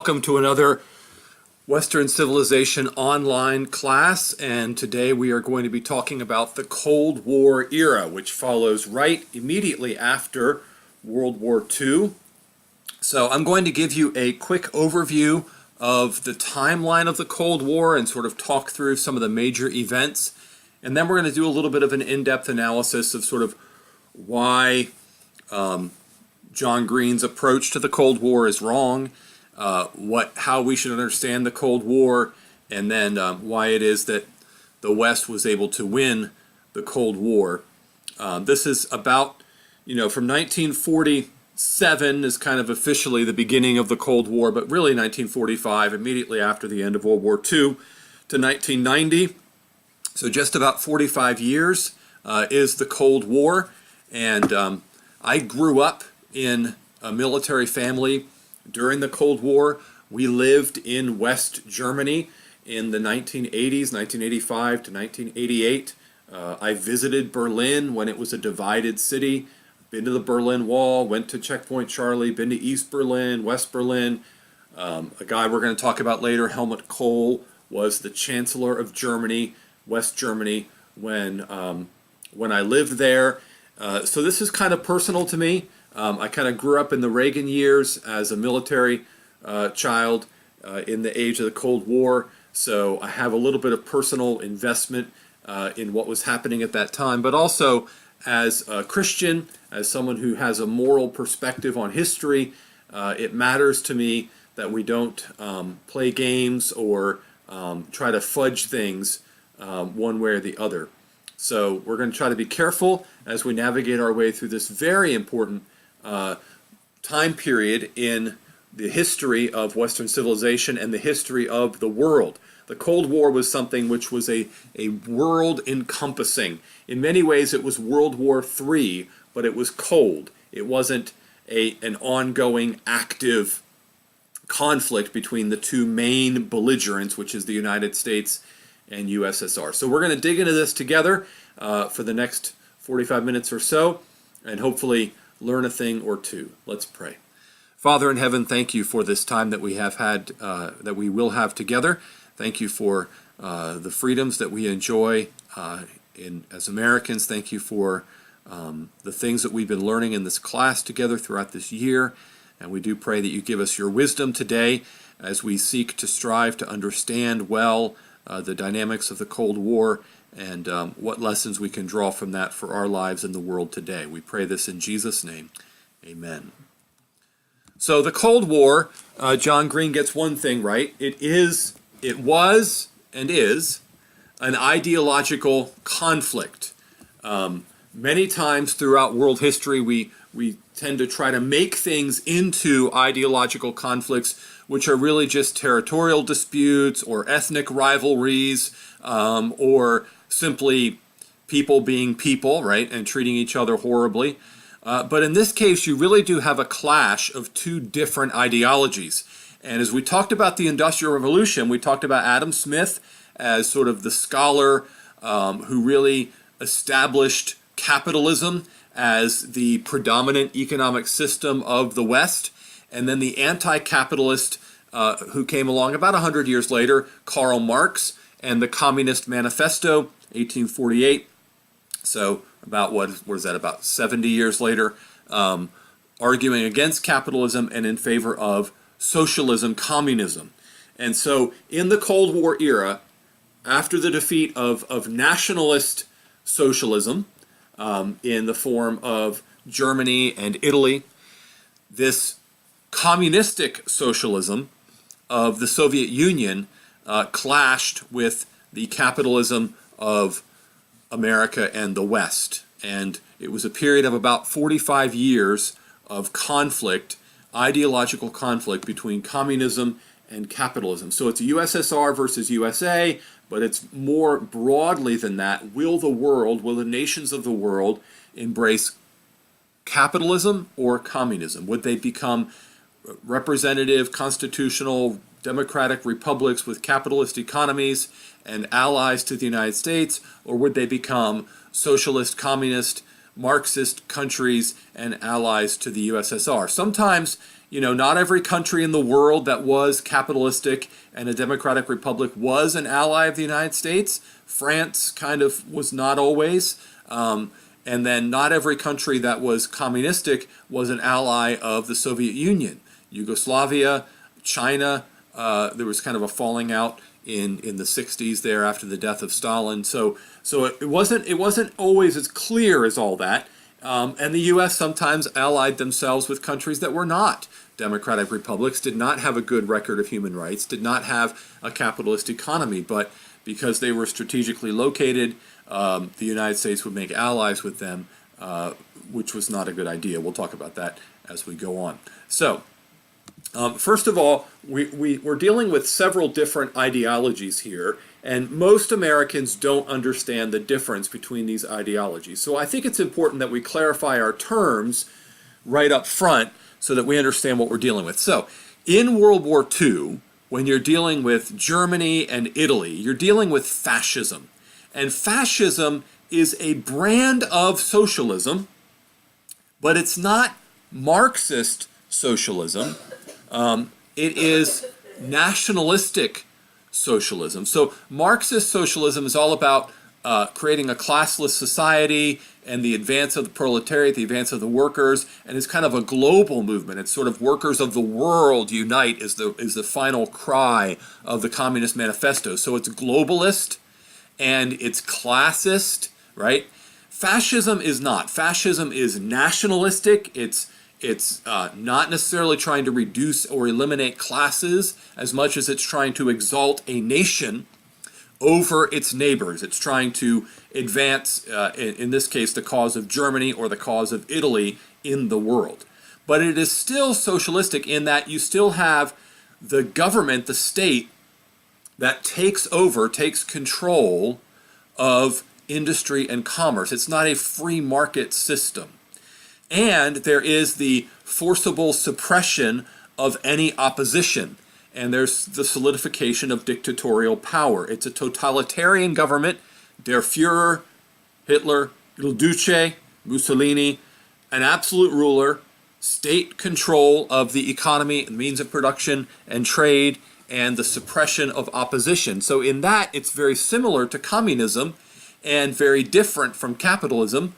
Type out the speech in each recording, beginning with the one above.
Welcome to another Western Civilization online class, and today we are going to be talking about the Cold War era, which follows right immediately after World War II. So I'm going to give you a quick overview of the timeline of the Cold War and sort of talk through some of the major events, and then we're going to do a little bit of an in-depth analysis of sort of why John Green's approach to the Cold War is wrong, how we should understand the Cold War, and then why it is that the West was able to win the Cold War. This is about, from 1947 is kind of officially the beginning of the Cold War, but really 1945, immediately after the end of World War II, to 1990. So just about 45 years is the Cold War, and I grew up in a military family during the Cold War. We lived in West Germany in the 1980s, 1985 to 1988. I visited Berlin when it was a divided city, been to the Berlin Wall, went to Checkpoint Charlie, been to East Berlin, West Berlin. A guy we're going to talk about later, Helmut Kohl, was the Chancellor of Germany, West Germany, when I lived there. So this is kind of personal to me. I kind of grew up in the Reagan years as a military child in the age of the Cold War, so I have a little bit of personal investment in what was happening at that time, but also as a Christian, as someone who has a moral perspective on history, it matters to me that we don't play games or try to fudge things one way or the other. So we're going to try to be careful as we navigate our way through this very important time period in the history of Western civilization and the history of the world. The Cold War was something which was a world-encompassing. In many ways, it was World War III, but it was cold. It wasn't an ongoing, active conflict between the two main belligerents, which is the United States and USSR. So we're going to dig into this together for the next 45 minutes or so, and hopefully learn a thing or two. Let's pray. Father in heaven, thank you for this time that we have had, that we will have together. Thank you for the freedoms that we enjoy as Americans. Thank you for the things that we've been learning in this class together throughout this year. And we do pray that you give us your wisdom today as we seek to strive to understand well the dynamics of the Cold War and what lessons we can draw from that for our lives in the world today. We pray this in Jesus' name. Amen. So the Cold War, John Green gets one thing right. It was, and is an ideological conflict. Many times throughout world history, we tend to try to make things into ideological conflicts, which are really just territorial disputes or ethnic rivalries, or simply people being people, right, and treating each other horribly. But in this case, you really do have a clash of two different ideologies. And as we talked about the Industrial Revolution, we talked about Adam Smith as sort of the scholar who really established capitalism as the predominant economic system of the West, and then the anti-capitalist who came along about 100 years later, Karl Marx, and the Communist Manifesto, 1848. So about what is that, about 70 years later, arguing against capitalism and in favor of socialism, communism. And so in the Cold War era, after the defeat of nationalist socialism in the form of Germany and Italy, this communistic socialism of the Soviet Union clashed with the capitalism of America and the West. And it was a period of about 45 years of conflict, ideological conflict between communism and capitalism. So it's USSR versus USA, but it's more broadly than that. Will the nations of the world embrace capitalism or communism? Would they become representative, constitutional, democratic republics with capitalist economies and allies to the United States, or would they become socialist, communist, Marxist countries and allies to the USSR? Sometimes not every country in the world that was capitalistic and a democratic republic was an ally of the United States. France kind of was not always. And then not every country that was communistic was an ally of the Soviet Union. Yugoslavia, China, there was kind of a falling out in the 60s there after the death of Stalin. So it wasn't always as clear as all that. And the U.S. sometimes allied themselves with countries that were not democratic republics, did not have a good record of human rights, did not have a capitalist economy, but because they were strategically located, the United States would make allies with them, which was not a good idea. We'll talk about that as we go on. So, first of all, we're dealing with several different ideologies here, and most Americans don't understand the difference between these ideologies. So I think it's important that we clarify our terms right up front so that we understand what we're dealing with. So, in World War II, when you're dealing with Germany and Italy, you're dealing with fascism. And fascism is a brand of socialism, but it's not Marxist socialism. It is nationalistic socialism. So Marxist socialism is all about creating a classless society and the advance of the proletariat, the advance of the workers, and it's kind of a global movement. It's sort of workers of the world unite is the final cry of the Communist Manifesto. So it's globalist and it's classist, right? Fascism is not. Fascism is nationalistic. It's not necessarily trying to reduce or eliminate classes as much as it's trying to exalt a nation over its neighbors. It's trying to advance, in this case, the cause of Germany or the cause of Italy in the world. But it is still socialistic in that you still have the government, the state, that takes control of industry and commerce. It's not a free market system. And there is the forcible suppression of any opposition. And there's the solidification of dictatorial power. It's a totalitarian government. Der Führer, Hitler, Il Duce, Mussolini, an absolute ruler, state control of the economy and means of production and trade, and the suppression of opposition. So in that, it's very similar to communism and very different from capitalism,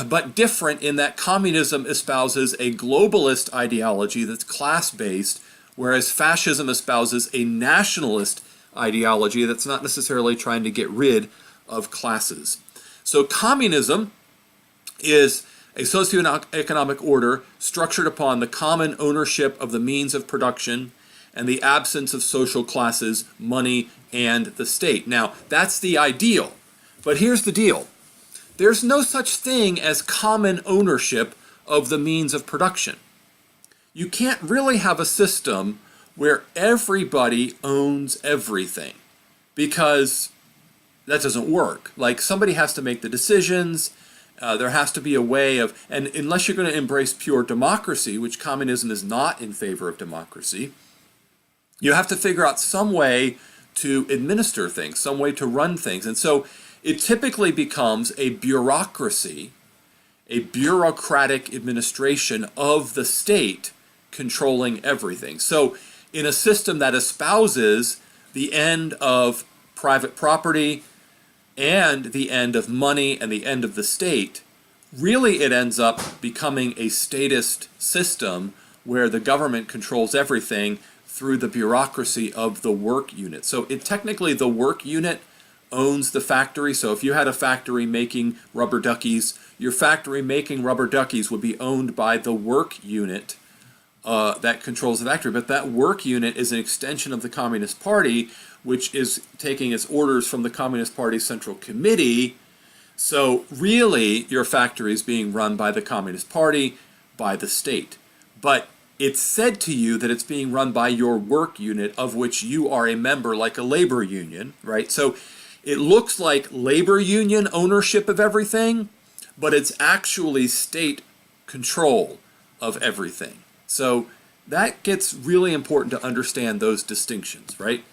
but different in that communism espouses a globalist ideology that's class-based, whereas fascism espouses a nationalist ideology that's not necessarily trying to get rid of classes. So communism is a socioeconomic order structured upon the common ownership of the means of production and the absence of social classes, money, and the state. Now, that's the ideal. But here's the deal. There's no such thing as common ownership of the means of production. You can't really have a system where everybody owns everything, because that doesn't work. Like, somebody has to make the decisions. There has to be a way of, and unless you're going to embrace pure democracy, which communism is not in favor of democracy, you have to figure out some way to administer things, some way to run things. And so it typically becomes a bureaucracy, a bureaucratic administration of the state controlling everything. So in a system that espouses the end of private property and the end of money and the end of the state, really it ends up becoming a statist system where the government controls everything through the bureaucracy of the work unit. So technically the work unit owns the factory. So if you had a factory making rubber duckies, your factory making rubber duckies would be owned by the work unit that controls the factory. But that work unit is an extension of the Communist Party, which is taking its orders from the Communist Party Central Committee. So really, your factory is being run by the Communist Party, by the state. But it's said to you that it's being run by your work unit, of which you are a member, like a labor union, right? So it looks like labor union ownership of everything, but it's actually state control of everything. So that gets really important to understand those distinctions, right?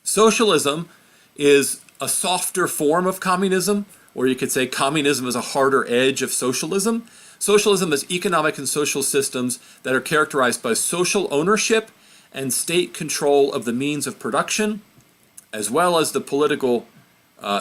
Socialism is a softer form of communism, or you could say communism is a harder edge of socialism. Socialism is economic and social systems that are characterized by social ownership and state control of the means of production, as well as the political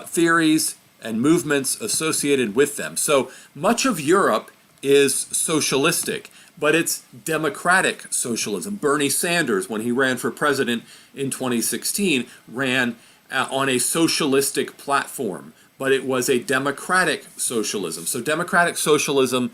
theories and movements associated with them. So much of Europe is socialistic, but it's democratic socialism. Bernie Sanders, when he ran for president in 2016, ran on a socialistic platform, but it was a democratic socialism. So democratic socialism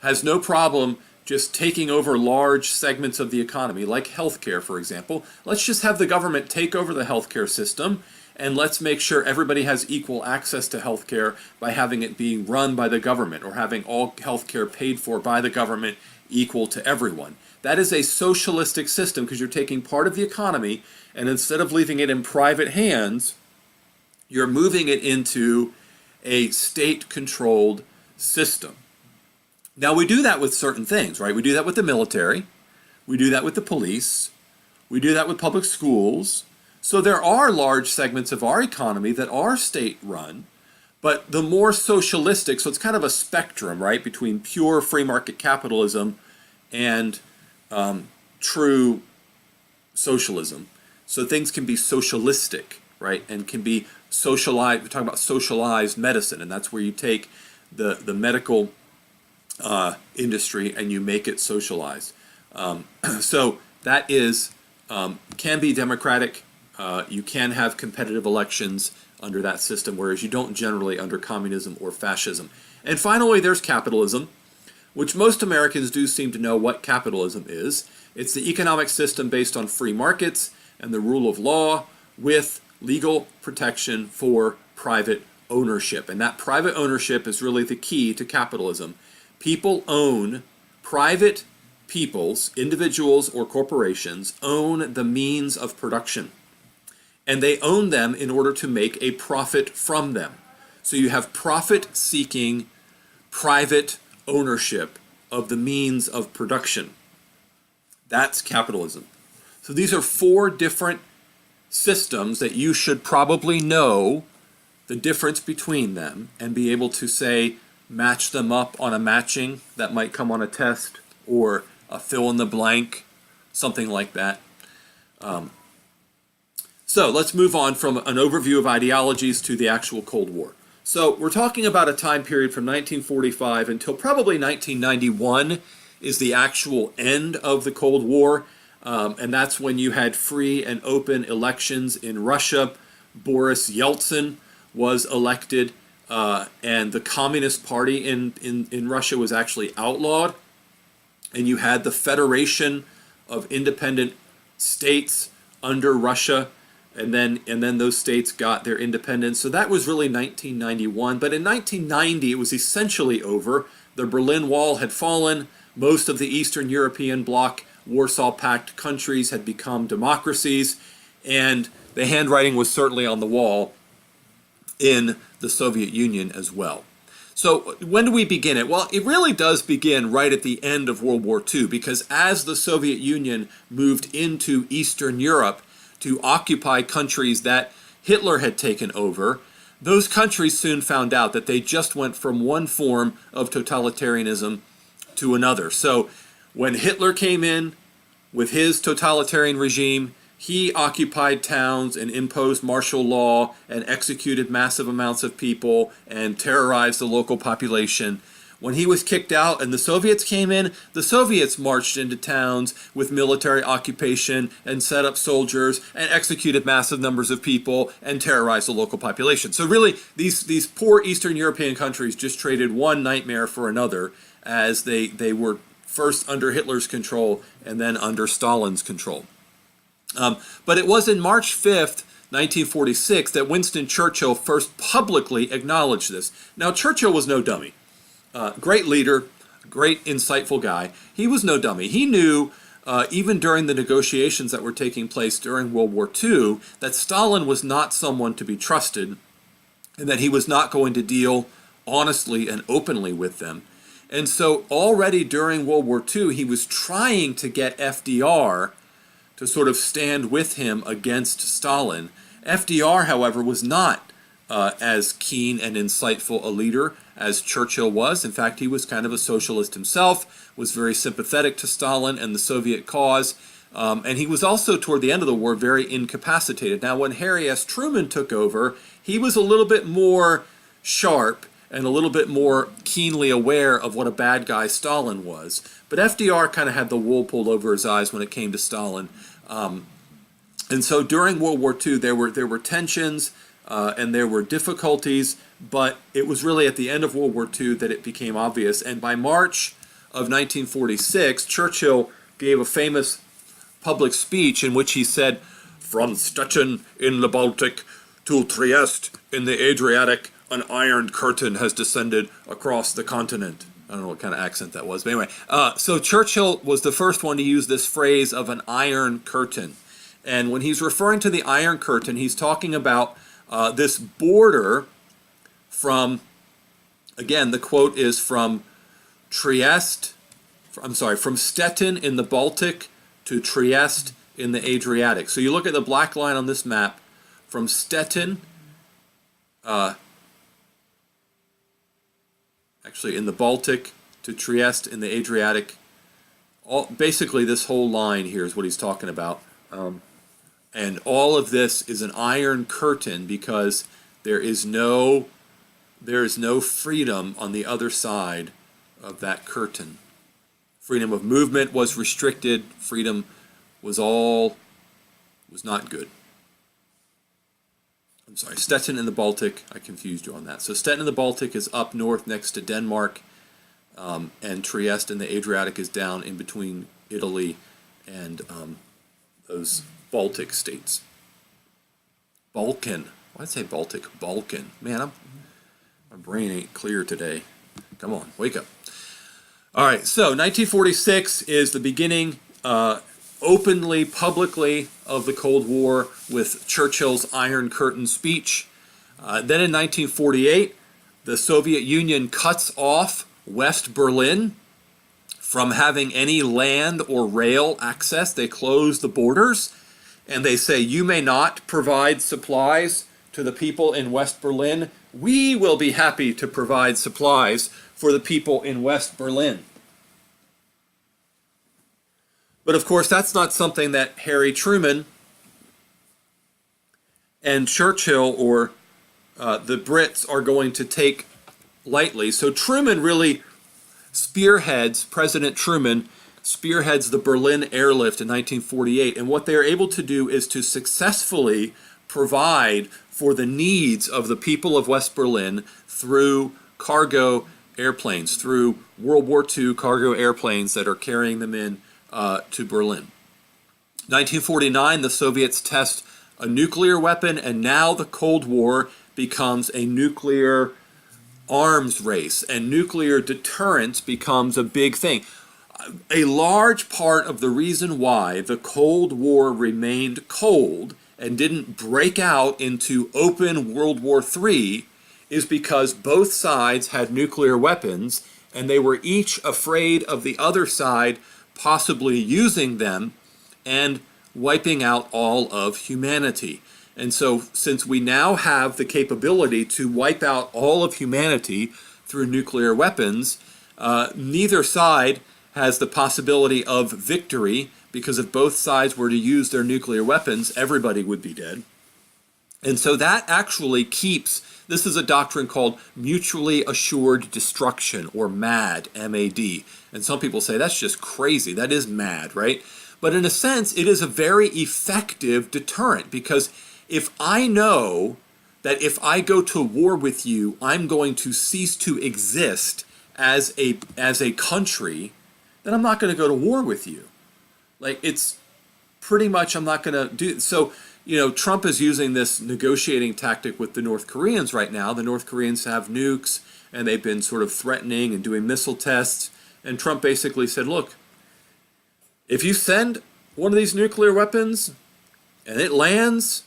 has no problem just taking over large segments of the economy, like healthcare, for example. Let's just have the government take over the healthcare system, and let's make sure everybody has equal access to healthcare by having it being run by the government, or having all healthcare paid for by the government equal to everyone. That is a socialistic system, because you're taking part of the economy, and instead of leaving it in private hands, you're moving it into a state-controlled system. Now, we do that with certain things, right? We do that with the military. We do that with the police. We do that with public schools. So there are large segments of our economy that are state-run, but the more socialistic, so it's kind of a spectrum, right, between pure free market capitalism and true socialism. So things can be socialistic, right, and can be socialized. We're talking about socialized medicine, and that's where you take the medical industry and you make it socialized. So that is can be democratic. You can have competitive elections under that system, whereas you don't generally under communism or fascism. And finally, there's capitalism, which most Americans do seem to know what capitalism is. It's the economic system based on free markets and the rule of law with legal protection for private ownership. And that private ownership is really the key to capitalism. People own, private peoples, individuals or corporations, own the means of production. And they own them in order to make a profit from them. So you have profit-seeking private ownership of the means of production. That's capitalism. So these are four different systems that you should probably know the difference between them and be able to, say, match them up on a matching that might come on a test, or a fill in the blank, something like that. So let's move on from an overview of ideologies to the actual Cold War. So we're talking about a time period from 1945 until probably 1991 is the actual end of the Cold War. And that's when you had free and open elections in Russia. Boris Yeltsin was elected, and the Communist Party in Russia was actually outlawed. And you had the Federation of Independent States under Russia, and then those states got their independence. So that was really 1991. But in 1990, it was essentially over. The Berlin Wall had fallen. Most of the Eastern European bloc, Warsaw Pact countries had become democracies, and the handwriting was certainly on the wall in the Soviet Union as well. So when do we begin it? Well, it really does begin right at the end of World War II, because as the Soviet Union moved into Eastern Europe to occupy countries that Hitler had taken over, those countries soon found out that they just went from one form of totalitarianism to another. So when Hitler came in with his totalitarian regime, he occupied towns and imposed martial law and executed massive amounts of people and terrorized the local population. When he was kicked out and the Soviets came in, the Soviets marched into towns with military occupation and set up soldiers and executed massive numbers of people and terrorized the local population. So really, these poor Eastern European countries just traded one nightmare for another as they were first under Hitler's control and then under Stalin's control. But it was in March 5th, 1946, that Winston Churchill first publicly acknowledged this. Now, Churchill was no dummy. Great leader, great insightful guy. He was no dummy. He knew, even during the negotiations that were taking place during World War II, that Stalin was not someone to be trusted, and that he was not going to deal honestly and openly with them. And so already during World War II, he was trying to get FDR to sort of stand with him against Stalin. FDR, however, was not as keen and insightful a leader as Churchill was. In fact, he was kind of a socialist himself, was very sympathetic to Stalin and the Soviet cause, and he was also, toward the end of the war, very incapacitated. Now, when Harry S. Truman took over, he was a little bit more sharp and a little bit more keenly aware of what a bad guy Stalin was. But FDR kind of had the wool pulled over his eyes when it came to Stalin. And so during World War II, there were tensions and there were difficulties, but it was really at the end of World War II that it became obvious. And by March of 1946, Churchill gave a famous public speech in which he said, "From Stettin in the Baltic to Trieste in the Adriatic, an iron curtain has descended across the continent." I don't know what kind of accent that was, but anyway. So Churchill was the first one to use this phrase of an iron curtain. And when he's referring to the Iron Curtain, he's talking about this border from, again, the quote is from from Stettin in the Baltic to Trieste in the Adriatic. So you look at the black line on this map, from Stettin, actually in the Baltic to Trieste in the Adriatic. Basically this whole line here is what he's talking about. And all of this is an iron curtain because there is no freedom on the other side of that curtain. Freedom of movement was restricted. Freedom was not good. I'm sorry, Stettin in the Baltic, I confused you on that. So Stettin in the Baltic is up north next to Denmark, and Trieste in the Adriatic is down in between Italy and those Baltic states. Balkan. Why'd I say Baltic? Balkan. Man, my brain ain't clear today. Come on, wake up. All right, so 1946 is the beginning, openly, publicly, of the Cold War with Churchill's Iron Curtain speech. Then in 1948, the Soviet Union cuts off West Berlin from having any land or rail access. They close the borders, and they say, you may not provide supplies to the people in West Berlin. We will be happy to provide supplies for the people in West Berlin. But of course, that's not something that Harry Truman and Churchill or the Brits are going to take lightly. So Truman really President Truman spearheads the Berlin Airlift in 1948. And what they're able to do is to successfully provide for the needs of the people of West Berlin through cargo airplanes, through World War II cargo airplanes that are carrying them in to Berlin. 1949, the Soviets test a nuclear weapon, and now the Cold War becomes a nuclear arms race, and nuclear deterrence becomes a big thing. A large part of the reason why the Cold War remained cold and didn't break out into open World War III is because both sides had nuclear weapons, and they were each afraid of the other side possibly using them and wiping out all of humanity. And so since we now have the capability to wipe out all of humanity through nuclear weapons, neither side has the possibility of victory, because if both sides were to use their nuclear weapons, everybody would be dead. And so that actually keeps, this is a doctrine called mutually assured destruction, or MAD, M-A-D. And some people say that's just crazy. That is mad, right? But in a sense, it is a very effective deterrent, because if I know that if I go to war with you, I'm going to cease to exist as a country, then I'm not going to go to war with you. Like, it's pretty much, I'm not going to do. So, you know, Trump is using this negotiating tactic with the North Koreans right now. The North Koreans have nukes, and they've been sort of threatening and doing missile tests. And Trump basically said, look, if you send one of these nuclear weapons and it lands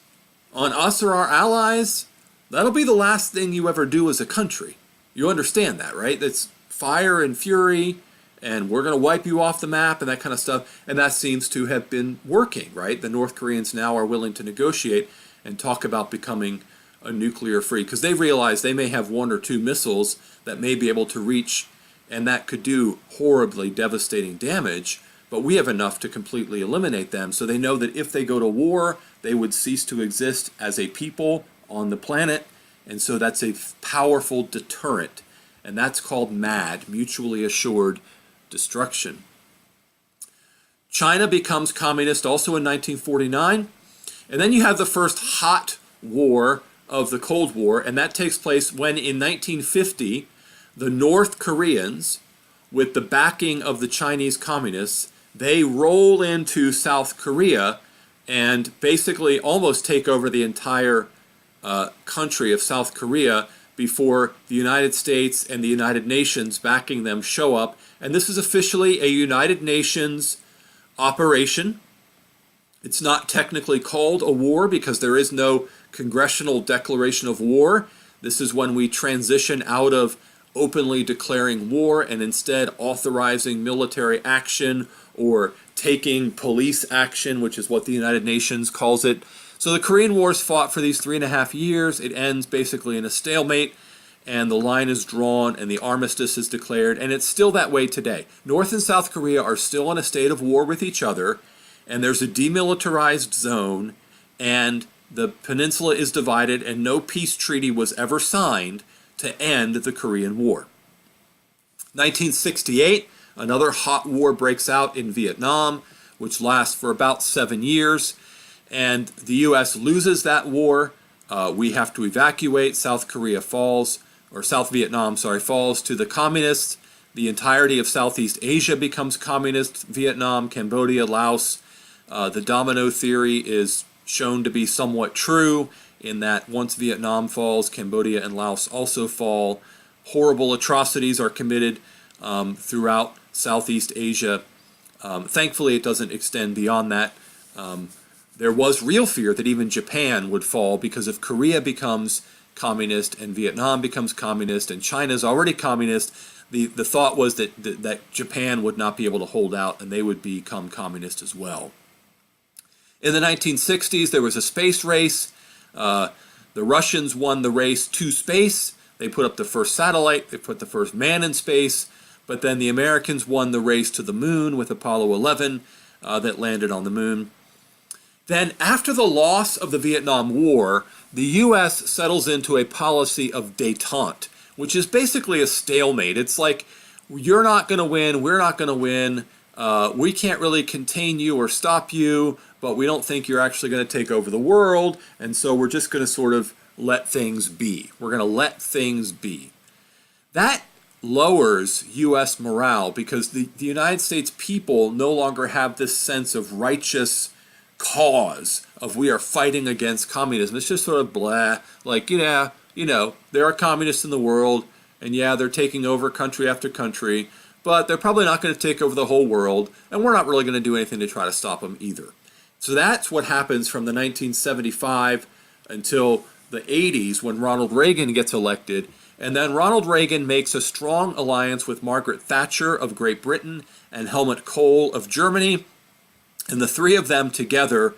on us or our allies, that'll be the last thing you ever do as a country. You understand that, right? That's fire and fury, and we're going to wipe you off the map and that kind of stuff. And that seems to have been working, right? The North Koreans now are willing to negotiate and talk about becoming a nuclear-free, because they realize they may have one or two missiles that may be able to reach, and that could do horribly devastating damage, but we have enough to completely eliminate them. So they know that if they go to war, they would cease to exist as a people on the planet, and so that's a powerful deterrent, and that's called MAD, mutually assured destruction. China becomes communist also in 1949, and then you have the first hot war of the Cold War, and that takes place when in 1950 the North Koreans, with the backing of the Chinese communists, they roll into South Korea and basically almost take over the entire country of South Korea before the United States and the United Nations backing them show up. And this is officially a United Nations operation. It's not technically called a war because there is no congressional declaration of war. This is when we transition out of openly declaring war and instead authorizing military action or taking police action, which is what the United Nations calls it. So the Korean War is fought for these 3.5 years. It ends basically in a stalemate, and the line is drawn and the armistice is declared, and it's still that way today. North and South Korea are still in a state of war with each other, and there's a demilitarized zone, and the peninsula is divided, and no peace treaty was ever signed to end the Korean War. 1968, another hot war breaks out in Vietnam, which lasts for about 7 years, and the U.S. loses that war. We have to evacuate. South Vietnam falls to the communists. The entirety of Southeast Asia becomes communist. Vietnam, Cambodia, Laos. The domino theory is shown to be somewhat true in that once Vietnam falls, Cambodia and Laos also fall. Horrible atrocities are committed throughout Southeast Asia. Thankfully, it doesn't extend beyond that. There was real fear that even Japan would fall, because if Korea becomes communist and Vietnam becomes communist and China's already communist, the thought was that Japan would not be able to hold out and they would become communist as well. In the 1960s, there was a space race. The Russians won the race to space. They put up the first satellite. They put the first man in space. But then the Americans won the race to the moon with Apollo 11 that landed on the moon. Then, after the loss of the Vietnam War, the U.S. settles into a policy of détente, which is basically a stalemate. It's like, you're not going to win, we're not going to win, we can't really contain you or stop you, but we don't think you're actually going to take over the world, and so we're just going to sort of let things be. We're going to let things be. That lowers U.S. morale because the United States people no longer have this sense of righteous cause of we are fighting against communism. It's just sort of blah, like, there are communists in the world, and yeah, they're taking over country after country, but they're probably not going to take over the whole world, and we're not really going to do anything to try to stop them either. So that's what happens from the 1975 until the 80s when Ronald Reagan gets elected, and then Ronald Reagan makes a strong alliance with Margaret Thatcher of Great Britain and Helmut Kohl of Germany, and the three of them together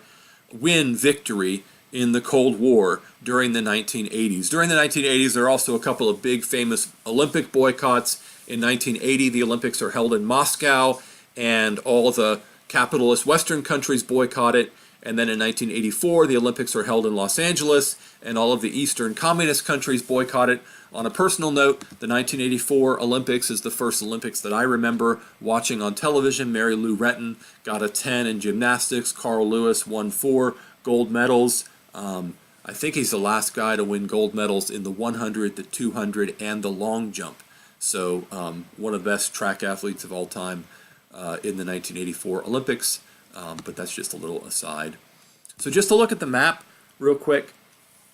win victory in the Cold War during the 1980s. During the 1980s, there are also a couple of big famous Olympic boycotts. In 1980, the Olympics are held in Moscow, and all the capitalist Western countries boycott it. And then in 1984, the Olympics are held in Los Angeles, and all of the Eastern communist countries boycott it. On a personal note, the 1984 Olympics is the first Olympics that I remember watching on television. Mary Lou Retton got a 10 in gymnastics. Carl Lewis won 4 gold medals. I think he's the last guy to win gold medals in the 100, the 200, and the long jump. So one of the best track athletes of all time in the 1984 Olympics. But that's just a little aside. So just to look at the map real quick.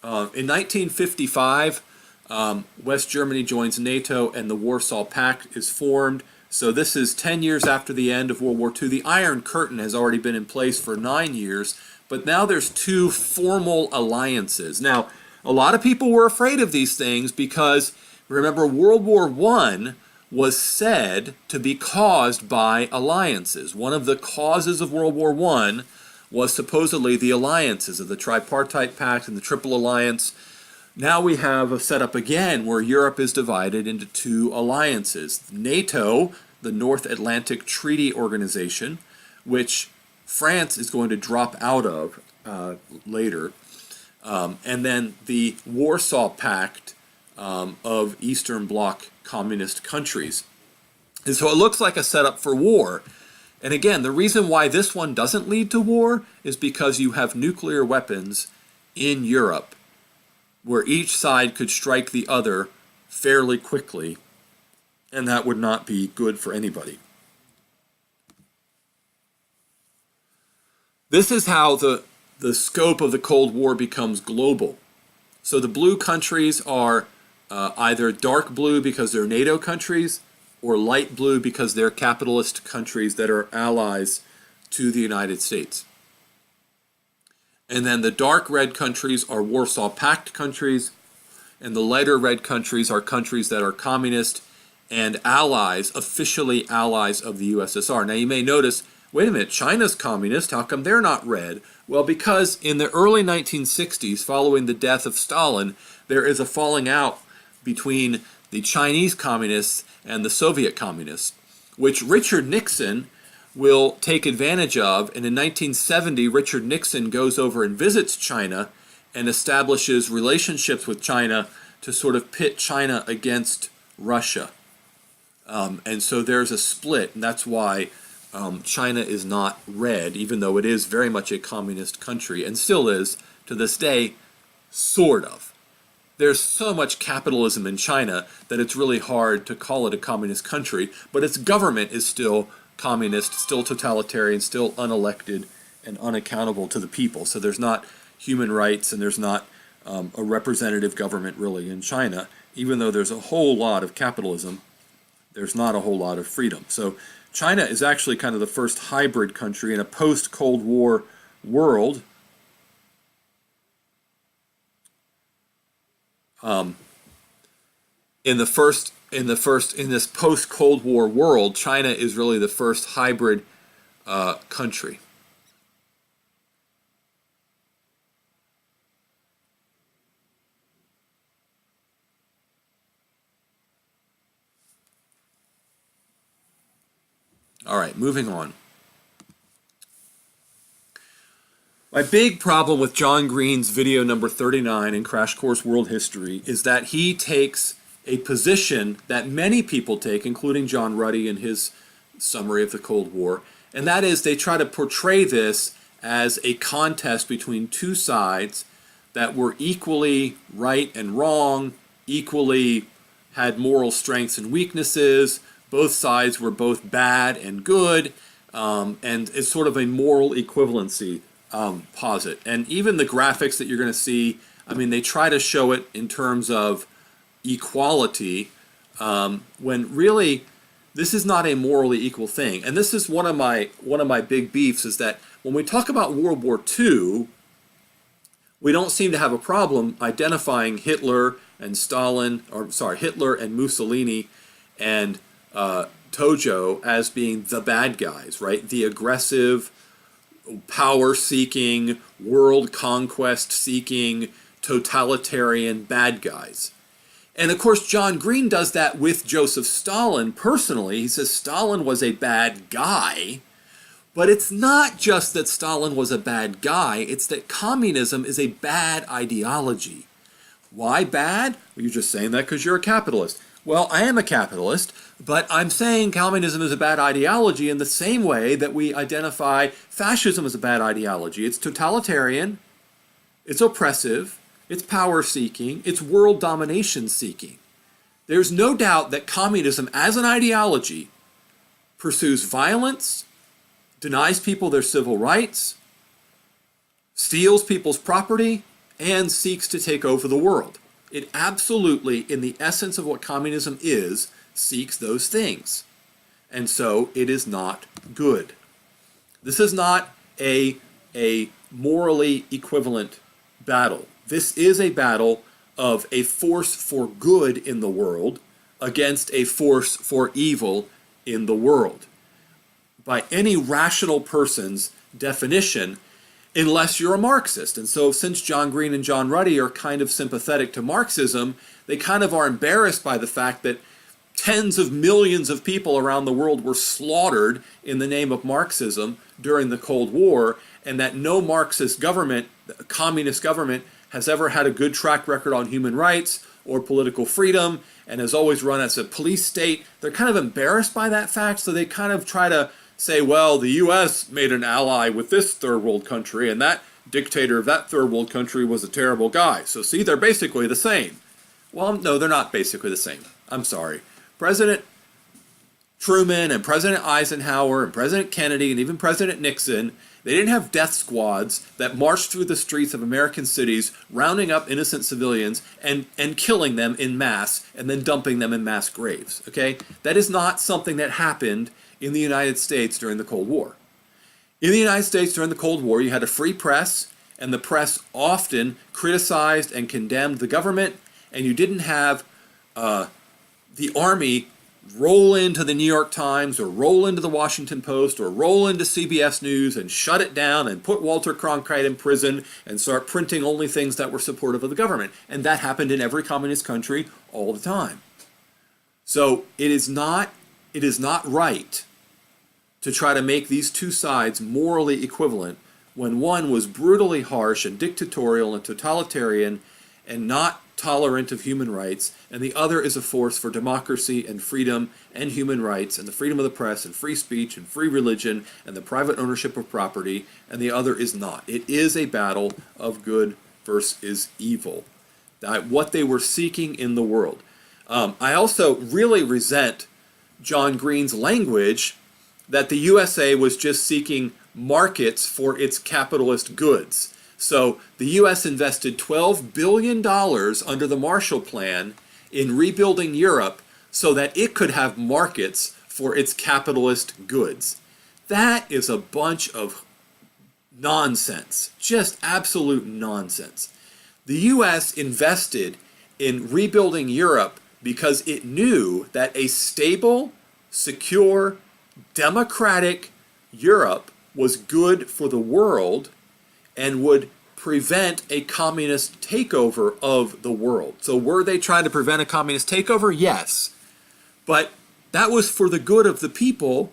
In 1955, West Germany joins NATO and the Warsaw Pact is formed. So this is 10 years after the end of World War II. The Iron Curtain has already been in place for 9 years, but now there's 2 formal alliances. Now, a lot of people were afraid of these things because, remember, World War I was said to be caused by alliances. One of the causes of World War I was supposedly the alliances of the Tripartite Pact and the Triple Alliance. Now we have a setup again where Europe is divided into two alliances. NATO, the North Atlantic Treaty Organization, which France is going to drop out of later, and then the Warsaw Pact of Eastern Bloc communist countries. And so it looks like a setup for war. And again, the reason why this one doesn't lead to war is because you have nuclear weapons in Europe where each side could strike the other fairly quickly, and that would not be good for anybody. This is how the scope of the Cold War becomes global. So the blue countries are either dark blue because they're NATO countries, or light blue because they're capitalist countries that are allies to the United States. And then the dark red countries are Warsaw Pact countries, and the lighter red countries are countries that are communist and allies, officially allies of the USSR. Now you may notice, wait a minute, China's communist, how come they're not red? Well, because in the early 1960s, following the death of Stalin, there is a falling out between the Chinese communists and the Soviet communists, which Richard Nixon will take advantage of. And in 1970, Richard Nixon goes over and visits China and establishes relationships with China to sort of pit China against Russia. And so there's a split, and that's why China is not red, even though it is very much a communist country, and still is, to this day, sort of. There's so much capitalism in China that it's really hard to call it a communist country, but its government is still communist, still totalitarian, still unelected and unaccountable to the people. So there's not human rights, and there's not a representative government really in China. Even though there's a whole lot of capitalism, there's not a whole lot of freedom. So China is actually kind of the first hybrid country in a post-Cold War world. In this post-Cold War world, China is really the first hybrid country. All right, moving on. My big problem with John Green's video number 39 in Crash Course World History is that he takes a position that many people take, including John Ruddy in his summary of the Cold War, and that is they try to portray this as a contest between two sides that were equally right and wrong, equally had moral strengths and weaknesses, both sides were both bad and good, and it's sort of a moral equivalency posit. And even the graphics that you're going to see, I mean, they try to show it in terms of equality, when really this is not a morally equal thing. And this is one of my big beefs, is that when we talk about World War II, we don't seem to have a problem identifying Hitler and Hitler and Mussolini and Tojo as being the bad guys, right? The aggressive, power-seeking, world conquest-seeking, totalitarian bad guys. And of course, John Green does that with Joseph Stalin personally. He says Stalin was a bad guy, but it's not just that Stalin was a bad guy, it's that communism is a bad ideology. Why bad? Well, you're just saying that because you're a capitalist. Well, I am a capitalist, but I'm saying communism is a bad ideology in the same way that we identify fascism as a bad ideology. It's totalitarian, it's oppressive, it's power-seeking, it's world domination-seeking. There's no doubt that communism as an ideology pursues violence, denies people their civil rights, steals people's property, and seeks to take over the world. It absolutely, in the essence of what communism is, seeks those things. And so it is not good. This is not a morally equivalent battle. This is a battle of a force for good in the world against a force for evil in the world. By any rational person's definition, unless you're a Marxist. And so since John Green and John Ruddy are kind of sympathetic to Marxism, they kind of are embarrassed by the fact that tens of millions of people around the world were slaughtered in the name of Marxism during the Cold War, and that no Marxist government, communist government, has ever had a good track record on human rights or political freedom, and has always run as a police state. They're kind of embarrassed by that fact, so they kind of try to say, well, the U.S. made an ally with this third world country, and that dictator of that third world country was a terrible guy. So see, they're basically the same. Well, no, they're not basically the same. I'm sorry. President Truman and President Eisenhower and President Kennedy and even President Nixon, they didn't have death squads that marched through the streets of American cities, rounding up innocent civilians and killing them in mass and then dumping them in mass graves. Okay? That is not something that happened in the United States during the Cold War. In the United States during the Cold War, you had a free press, and the press often criticized and condemned the government, and you didn't have the army roll into the New York Times or roll into the Washington Post or roll into CBS News and shut it down and put Walter Cronkite in prison and start printing only things that were supportive of the government. And that happened in every communist country all the time. So it is not right to try to make these two sides morally equivalent when one was brutally harsh and dictatorial and totalitarian and not tolerant of human rights, and the other is a force for democracy and freedom and human rights and the freedom of the press and free speech and free religion and the private ownership of property, and the other is not. It is a battle of good versus evil. What they were seeking in the world. I also really resent John Green's language that the USA was just seeking markets for its capitalist goods. So the U.S. invested $12 billion under the Marshall Plan in rebuilding Europe so that it could have markets for its capitalist goods. That is a bunch of nonsense, just absolute nonsense. The U.S. invested in rebuilding Europe because it knew that a stable, secure, democratic Europe was good for the world and would prevent a communist takeover of the world. So were they trying to prevent a communist takeover? Yes. But that was for the good of the people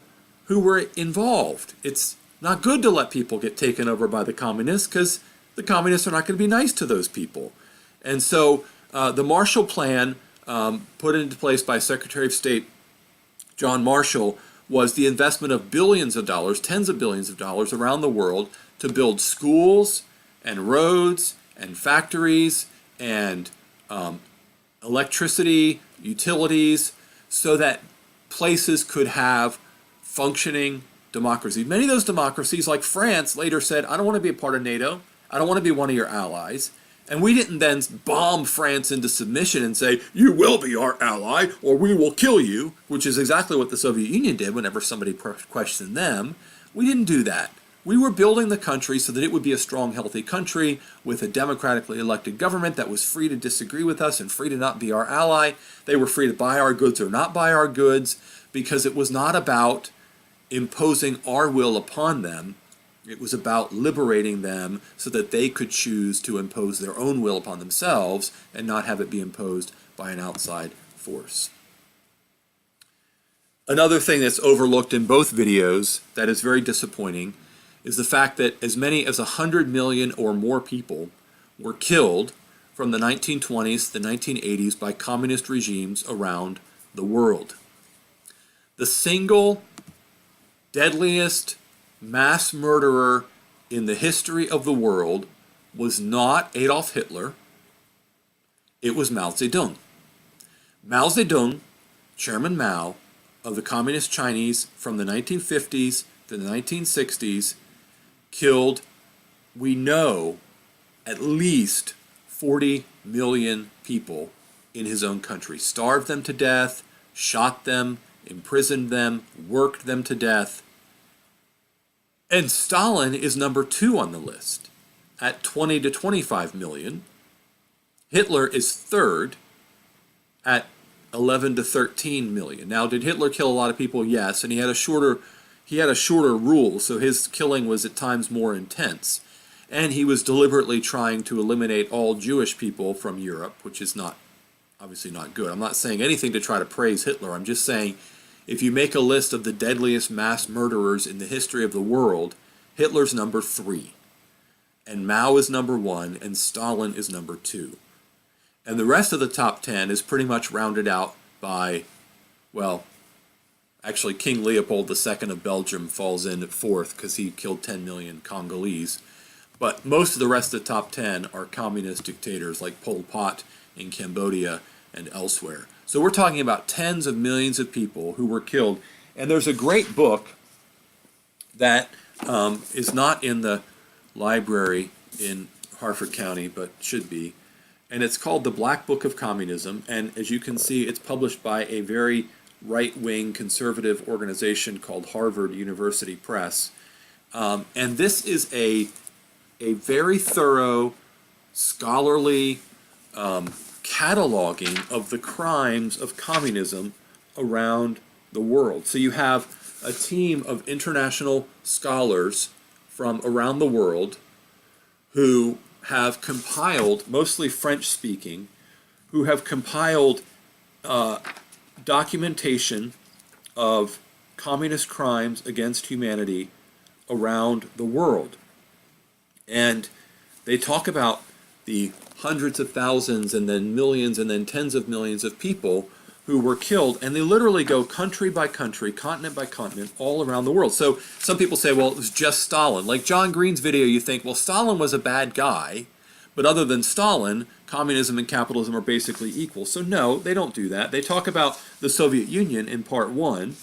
who were involved. It's not good to let people get taken over by the communists because the communists are not going to be nice to those people. And so the Marshall Plan put into place by Secretary of State John Marshall was the investment of billions of dollars, tens of billions of dollars around the world to build schools and roads and factories and electricity, utilities, so that places could have functioning democracy. Many of those democracies, like France, later said, I don't want to be a part of NATO. I don't want to be one of your allies. And we didn't then bomb France into submission and say, you will be our ally or we will kill you, which is exactly what the Soviet Union did whenever somebody questioned them. We didn't do that. We were building the country so that it would be a strong, healthy country with a democratically elected government that was free to disagree with us and free to not be our ally. They were free to buy our goods or not buy our goods because it was not about imposing our will upon them. It was about liberating them so that they could choose to impose their own will upon themselves and not have it be imposed by an outside force. Another thing that's overlooked in both videos that is very disappointing is the fact that as many as 100 million or more people were killed from the 1920s to the 1980s by communist regimes around the world. The single deadliest mass murderer in the history of the world was not Adolf Hitler, it was Mao Zedong. Mao Zedong, Chairman Mao of the Communist Chinese from the 1950s to the 1960s, killed, we know, at least 40 million people in his own country. Starved them to death, shot them, imprisoned them, worked them to death. And Stalin is number 2 on the list at 20 to 25 million. Hitler is 3rd at 11 to 13 million. Now, did Hitler kill a lot of people? Yes, and he had a shorter rule, so his killing was at times more intense. and he was deliberately trying to eliminate all Jewish people from Europe, which is not obviously not good. I'm not saying anything to try to praise Hitler. I'm just saying if you make a list of the deadliest mass murderers in the history of the world, Hitler's number 3, and Mao is number 1, and Stalin is number 2. And the rest of the top 10 is pretty much rounded out by, well, actually King Leopold II of Belgium falls in at 4th because he killed 10 million Congolese. But most of the rest of the top 10 are communist dictators like Pol Pot in Cambodia and elsewhere. So we're talking about tens of millions of people who were killed. And there's a great book that is not in the library in Harford County, but should be. And it's called The Black Book of Communism. And as you can see, it's published by a very right-wing conservative organization called Harvard University Press. And this is a very thorough, scholarly cataloging of the crimes of communism around the world. So you have a team of international scholars from around the world who have compiled, mostly French-speaking, who have compiled documentation of communist crimes against humanity around the world. And they talk about the hundreds of thousands and then millions and then tens of millions of people who were killed, and they literally go country by country, continent by continent, all around the world. So some people say, well, it was just Stalin. Like John Green's video, you think, well, Stalin was a bad guy, but other than Stalin, communism and capitalism are basically equal. So no, they don't do that. They talk about the Soviet Union in part 1,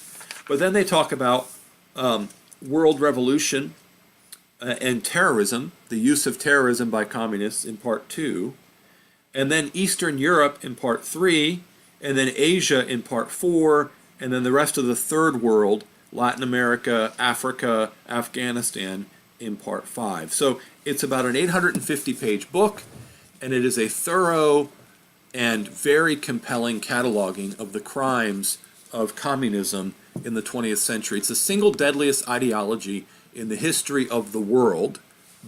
but then they talk about world revolution and terrorism, the use of terrorism by communists in part 2, and then Eastern Europe in part 3, and then Asia in part 4, and then the rest of the third world, Latin America, Africa, Afghanistan, in part 5. So it's about an 850-page book, and it is a thorough and very compelling cataloging of the crimes of communism in the 20th century. It's the single deadliest ideology in the history of the world,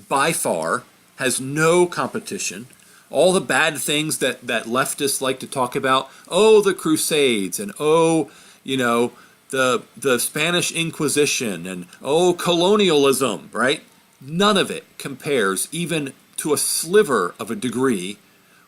by far, has no competition. All the bad things that leftists like to talk about, oh, the Crusades, and oh, you know, the Spanish Inquisition, and oh, colonialism, right? None of it compares even to a sliver of a degree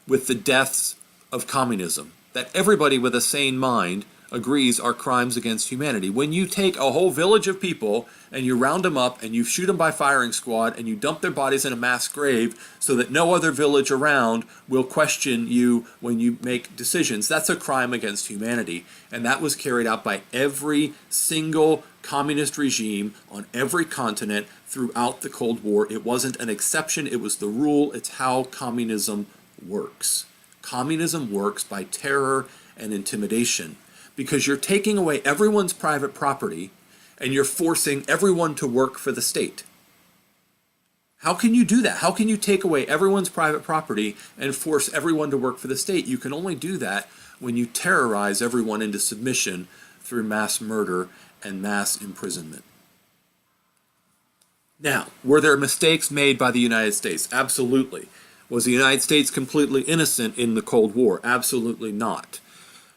with the deaths of communism that everybody with a sane mind agrees are crimes against humanity. When you take a whole village of people and you round them up and you shoot them by firing squad and you dump their bodies in a mass grave so that no other village around will question you when you make decisions, that's a crime against humanity. And that was carried out by every single communist regime on every continent throughout the Cold War. It wasn't an exception, it was the rule. It's how communism works. Communism works by terror and intimidation, because you're taking away everyone's private property and you're forcing everyone to work for the state. How can you do that? How can you take away everyone's private property and force everyone to work for the state? You can only do that when you terrorize everyone into submission through mass murder and mass imprisonment. Now, were there mistakes made by the United States? Absolutely. Was the United States completely innocent in the Cold War? Absolutely not.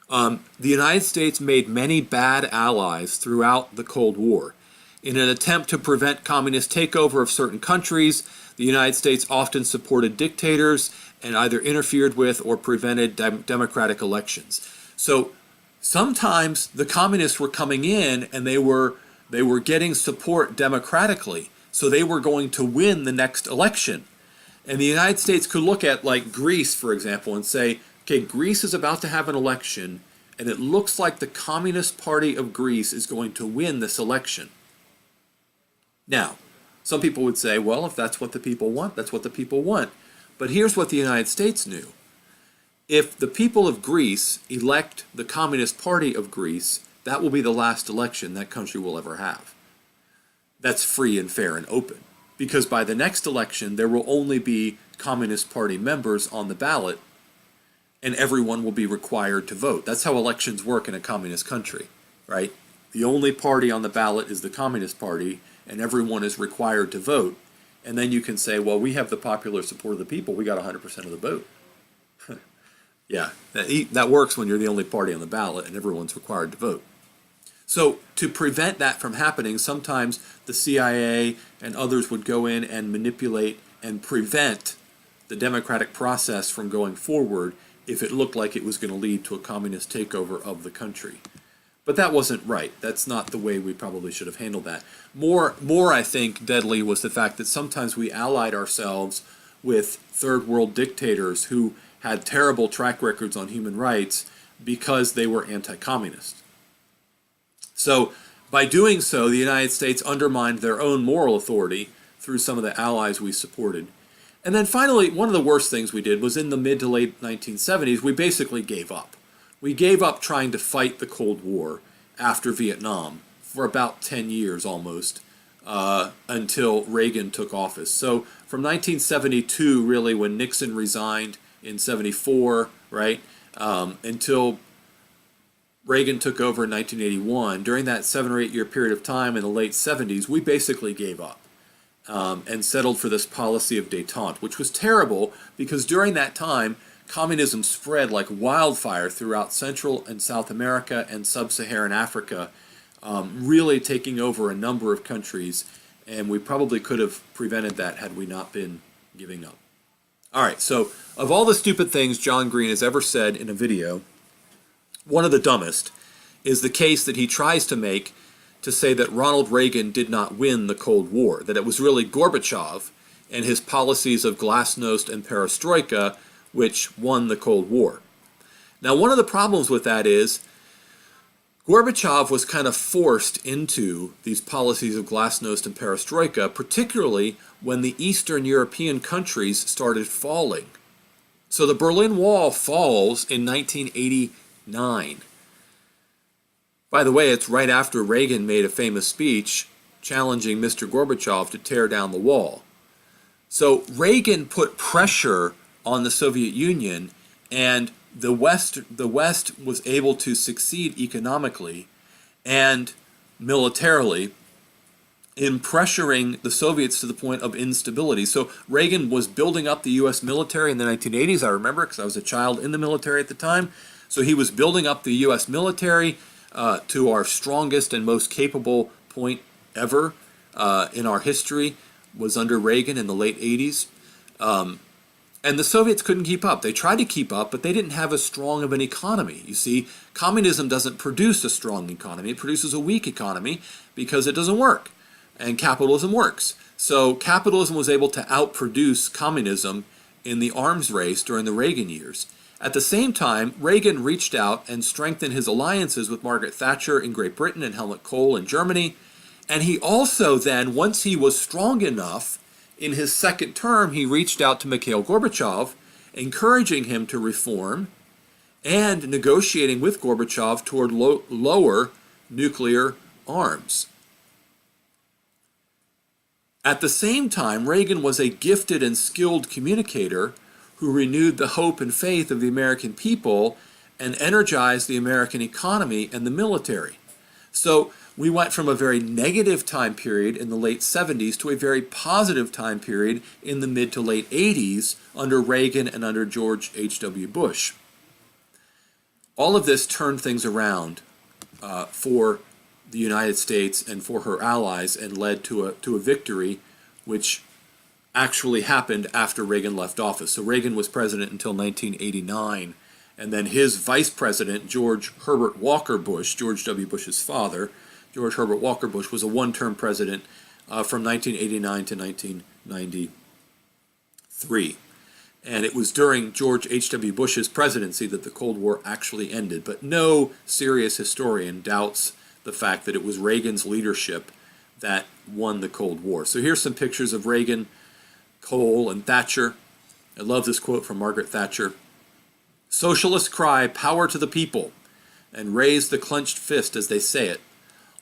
The United States made many bad allies throughout the Cold War. In an attempt to prevent communist takeover of certain countries, the United States often supported dictators and either interfered with or prevented democratic elections. So sometimes the communists were coming in and they were getting support democratically, so they were going to win the next election. And the United States could look at, like, Greece, for example, and say, okay, Greece is about to have an election, and it looks like the Communist Party of Greece is going to win this election. Now, some people would say, well, if that's what the people want, that's what the people want. But here's what the United States knew. If the people of Greece elect the Communist Party of Greece, that will be the last election that country will ever have. That's free and fair and open. Because by the next election, there will only be Communist Party members on the ballot, and everyone will be required to vote. That's how elections work in a communist country, right? The only party on the ballot is the Communist Party, and everyone is required to vote. And then you can say, well, we have the popular support of the people. We got 100% of the vote. Yeah, that works when you're the only party on the ballot and everyone's required to vote. So to prevent that from happening, sometimes the CIA and others would go in and manipulate and prevent the democratic process from going forward if it looked like it was going to lead to a communist takeover of the country. But that wasn't right. That's not the way we probably should have handled that. More, I think, deadly was the fact that sometimes we allied ourselves with third world dictators who had terrible track records on human rights because they were anti-communist. So by doing so, the United States undermined their own moral authority through some of the allies we supported. And then finally, one of the worst things we did was in the mid to late 1970s, we basically gave up. We gave up trying to fight the Cold War after Vietnam for about 10 years almost, until Reagan took office. So from 1972, really, when Nixon resigned in 74, right, until Reagan took over in 1981, during that 7 or 8 year period of time in the late 70s, we basically gave up and settled for this policy of détente, which was terrible because during that time, communism spread like wildfire throughout Central and South America and Sub-Saharan Africa, really taking over a number of countries, and we probably could have prevented that had we not been giving up. All right, so of all the stupid things John Green has ever said in a video, one of the dumbest is the case that he tries to make to say that Ronald Reagan did not win the Cold War, that it was really Gorbachev and his policies of glasnost and perestroika which won the Cold War. Now, one of the problems with that is Gorbachev was kind of forced into these policies of glasnost and perestroika, particularly when the Eastern European countries started falling. So the Berlin Wall falls in 1989. By the way, it's right after Reagan made a famous speech challenging Mr. Gorbachev to tear down the wall. So Reagan put pressure on the Soviet Union, and the West was able to succeed economically and militarily in pressuring the Soviets to the point of instability. So Reagan was building up the U.S. military in the 1980s. I remember because I was a child in the military at the time. So he was building up the U.S. military to our strongest and most capable point ever in our history was under Reagan in the late 80s. And the Soviets couldn't keep up. They tried to keep up, but they didn't have as strong of an economy. You see, communism doesn't produce a strong economy. It produces a weak economy because it doesn't work. And capitalism works. So capitalism was able to outproduce communism in the arms race during the Reagan years. At the same time, Reagan reached out and strengthened his alliances with Margaret Thatcher in Great Britain and Helmut Kohl in Germany. And he also then, once he was strong enough, in his second term, he reached out to Mikhail Gorbachev, encouraging him to reform and negotiating with Gorbachev toward lower nuclear arms. At the same time, Reagan was a gifted and skilled communicator who renewed the hope and faith of the American people and energized the American economy and the military. So we went from a very negative time period in the late 70s to a very positive time period in the mid to late 80s under Reagan and under George H.W. Bush. All of this turned things around for the United States and for her allies and led to a victory which actually happened after Reagan left office. So Reagan was president until 1989, and then his vice president, George Herbert Walker Bush, George W. Bush's father, George Herbert Walker Bush, was a one-term president from 1989 to 1993. And it was during George H.W. Bush's presidency that the Cold War actually ended. But no serious historian doubts the fact that it was Reagan's leadership that won the Cold War. So here's some pictures of Reagan, Kohl, and Thatcher. I love this quote from Margaret Thatcher. "Socialists cry, 'Power to the people,' and raise the clenched fist as they say it.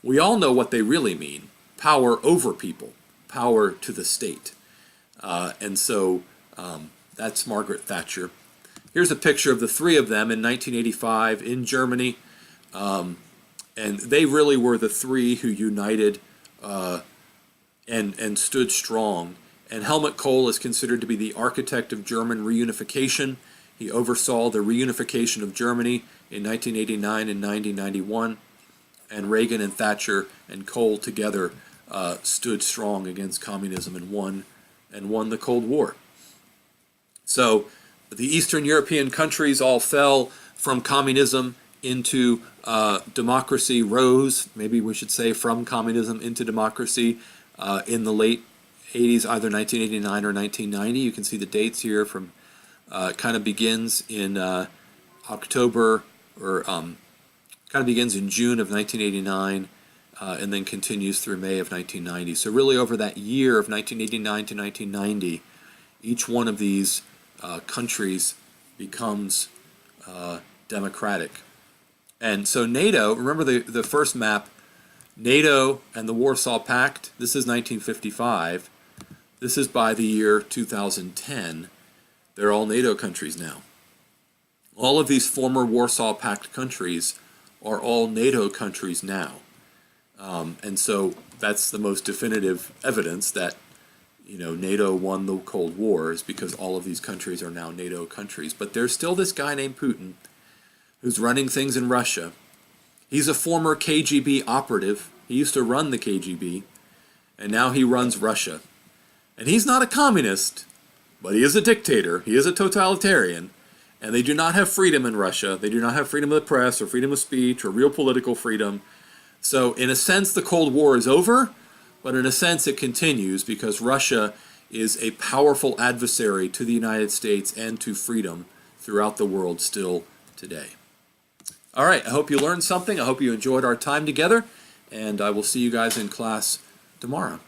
We all know what they really mean. Power over people. Power to the state." That's Margaret Thatcher. Here's a picture of the three of them in 1985 in Germany. And they really were the three who united and stood strong And Helmut Kohl is considered to be the architect of German reunification. He oversaw the reunification of Germany in 1989 and 1991, and Reagan and Thatcher and Kohl together stood strong against communism and won the Cold War. So the Eastern European countries all fell from communism into democracy, rose, maybe we should say from communism into democracy in the late 80s, either 1989 or 1990. You can see the dates here from kind of begins in October, or kind of begins in June of 1989, and then continues through May of 1990. So really over that year of 1989 to 1990, each one of these countries becomes democratic. And so NATO, remember the first map, NATO and the Warsaw Pact, this is 1955. This is by the year 2010. They're all NATO countries now. All of these former Warsaw Pact countries are all NATO countries now. And so that's the most definitive evidence that NATO won the Cold War, is because all of these countries are now NATO countries. But there's still this guy named Putin who's running things in Russia. He's a former KGB operative. He used to run the KGB, and now he runs Russia. And he's not a communist, but he is a dictator. He is a totalitarian, and they do not have freedom in Russia. They do not have freedom of the press or freedom of speech or real political freedom. So in a sense, the Cold War is over, but in a sense it continues because Russia is a powerful adversary to the United States and to freedom throughout the world still today. All right, I hope you learned something. I hope you enjoyed our time together, and I will see you guys in class tomorrow.